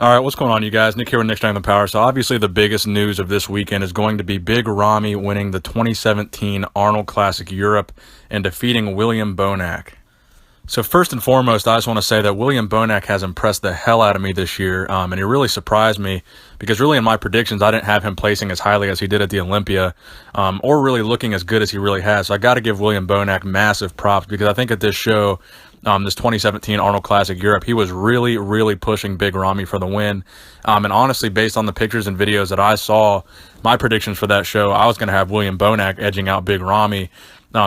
All right, what's going on, you guys? Nick here with Nick Strength and Power. So obviously the biggest news of this weekend is going to be Big Ramy winning the 2017 Arnold Classic Europe and defeating William Bonac. So first and foremost, I just want to say that William Bonac has impressed the hell out of me this year, and he really surprised me because really in my predictions, I didn't have him placing as highly as he did at the Olympia, or really looking as good as he really has. So I got to give William Bonac massive props because I think at this show, this 2017 Arnold Classic Europe, he was really pushing Big Ramy for the win. And honestly, based on the pictures and videos that I saw, my predictions for that show, I was going to have William Bonac edging out Big Ramy.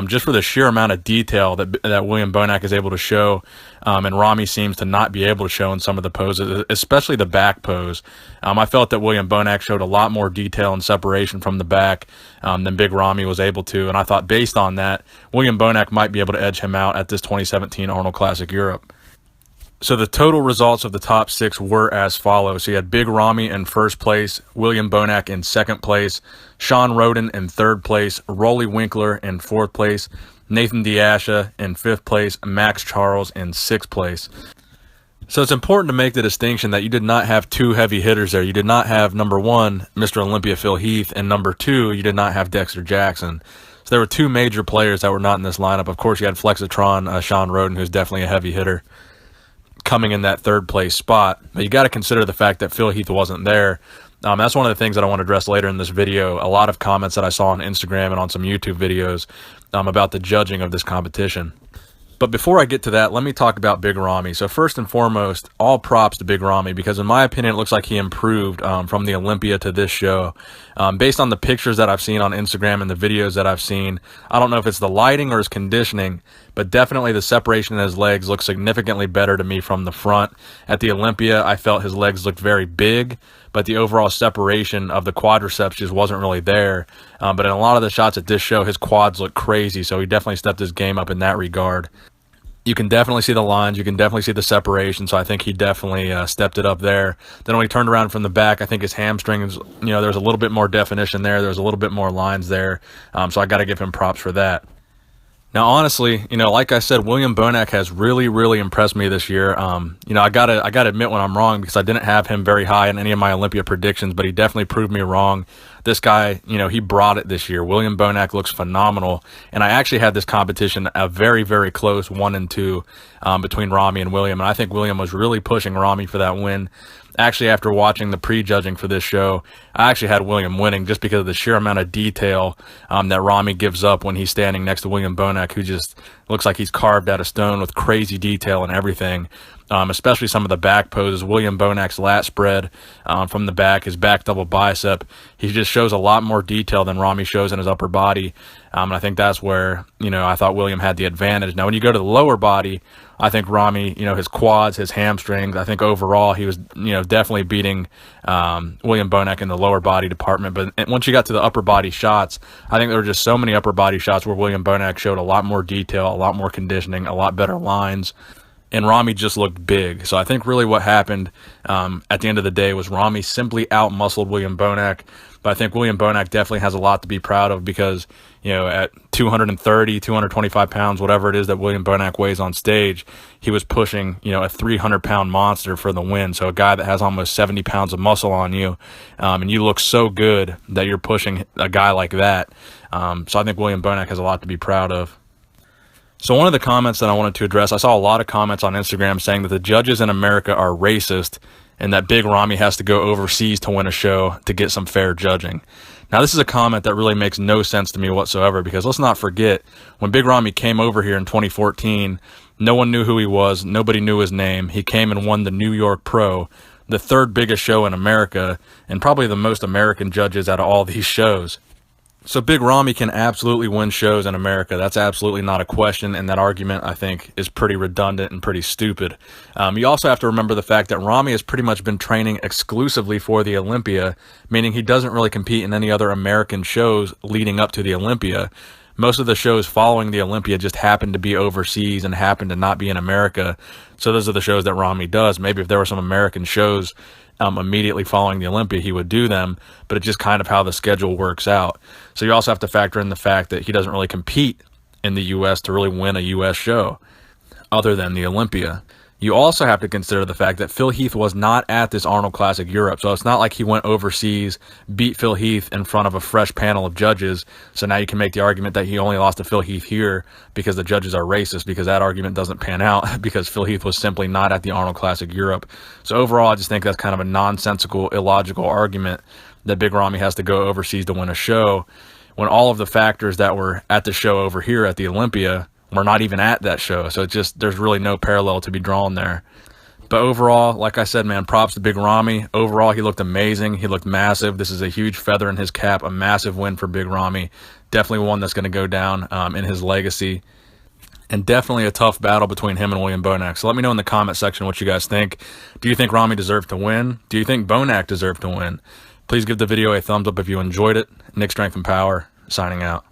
Just for the sheer amount of detail that William Bonac is able to show, and Ramy seems to not be able to show in some of the poses, especially the back pose. I felt that William Bonac showed a lot more detail and separation from the back than Big Ramy was able to, and I thought based on that, William Bonac might be able to edge him out at this 2017 Arnold Classic Europe. So the total results of the top six were as follows. So you had Big Ramy in first place, William Bonac in second place, Sean Roden in third place, Rolly Winkler in fourth place, Nathan Diasha in fifth place, Max Charles in sixth place. So it's important to make the distinction that you did not have two heavy hitters there. You did not have number one, Mr. Olympia Phil Heath, and number two, you did not have Dexter Jackson. So there were two major players that were not in this lineup. Of course, you had Flexitron, Sean Roden, who's definitely a heavy hitter, coming in that third place spot. But you got to consider the fact that Phil Heath wasn't there. That's one of the things that I want to address later in this video. A lot of comments that I saw on Instagram and on some YouTube videos about the judging of this competition. But before I get to that, let me talk about Big Ramy. So first and foremost, all props to Big Ramy because in my opinion, it looks like he improved from the Olympia to this show. Based on the pictures that I've seen on Instagram and the videos that I've seen, I don't know if it's the lighting or his conditioning, but definitely the separation in his legs looks significantly better to me from the front. At the Olympia, I felt his legs looked very big, but the overall separation of the quadriceps just wasn't really there. But in a lot of the shots at this show, his quads look crazy, so he definitely stepped his game up in that regard. You can definitely see the lines. You can definitely see the separation. So I think he definitely stepped it up there. Then when he turned around from the back, I think his hamstrings, there's a little bit more definition there. There's a little bit more lines there. So I got to give him props for that. Now, honestly, like I said, William Bonac has really impressed me this year. I gotta admit when I'm wrong because I didn't have him very high in any of my Olympia predictions, but he definitely proved me wrong. This guy, he brought it this year. William Bonac looks phenomenal, and I actually had this competition a very close 1 and 2 between Ramy and William, and I think William was really pushing Ramy for that win. Actually, after watching the pre-judging for this show, I actually had William winning just because of the sheer amount of detail that Ramy gives up when he's standing next to William Bonac, who just looks like he's carved out of stone with crazy detail and everything. Especially some of the back poses. William Bonac's lat spread from the back, his back double bicep, he just shows a lot more detail than Ramy shows in his upper body. And I think that's where, I thought William had the advantage. Now, when you go to the lower body, I think Ramy, his quads, his hamstrings, I think overall he was, definitely beating William Bonac in the lower body department. But once you got to the upper body shots, I think there were just so many upper body shots where William Bonac showed a lot more detail, a lot more conditioning, a lot better lines. And Ramy just looked big. So I think really what happened at the end of the day was Ramy simply out-muscled William Bonac. But I think William Bonac definitely has a lot to be proud of because, at 230, 225 pounds, whatever it is that William Bonac weighs on stage, he was pushing, a 300-pound monster for the win. So a guy that has almost 70 pounds of muscle on you, and you look so good that you're pushing a guy like that. So I think William Bonac has a lot to be proud of. So one of the comments that I wanted to address, I saw a lot of comments on Instagram saying that the judges in America are racist and that Big Ramy has to go overseas to win a show to get some fair judging. Now, this is a comment that really makes no sense to me whatsoever because let's not forget, when Big Ramy came over here in 2014, no one knew who he was, nobody knew his name. He came and won the New York Pro, the third biggest show in America, and probably the most American judges out of all these shows. So Big Ramy can absolutely win shows in America. That's absolutely not a question, and that argument, I think, is pretty redundant and pretty stupid. You also have to remember the fact that Ramy has pretty much been training exclusively for the Olympia, meaning he doesn't really compete in any other American shows leading up to the Olympia. Most of the shows following the Olympia just happen to be overseas and happen to not be in America. So those are the shows that Ramy does. Maybe if there were some American shows immediately following the Olympia, he would do them, but it's just kind of how the schedule works out. So you also have to factor in the fact that he doesn't really compete in the U.S. to really win a U.S. show other than the Olympia. You also have to consider the fact that Phil Heath was not at this Arnold Classic Europe, so it's not like he went overseas, beat Phil Heath in front of a fresh panel of judges. So now you can make the argument that he only lost to Phil Heath here because the judges are racist, because that argument doesn't pan out because Phil Heath was simply not at the Arnold Classic Europe. So overall, I just think that's kind of a nonsensical, illogical argument that Big Ramy has to go overseas to win a show when all of the factors that were at the show over here at the Olympia were not even at that show. So it's just, there's really no parallel to be drawn there. But overall, like I said, man, props to Big Ramy. Overall, he looked amazing. He looked massive. This is a huge feather in his cap, a massive win for Big Ramy. Definitely one that's going to go down in his legacy. And definitely a tough battle between him and William Bonac. So let me know in the comment section what you guys think. Do you think Ramy deserved to win? Do you think Bonac deserved to win? Please give the video a thumbs up if you enjoyed it. Nick Strength and Power, signing out.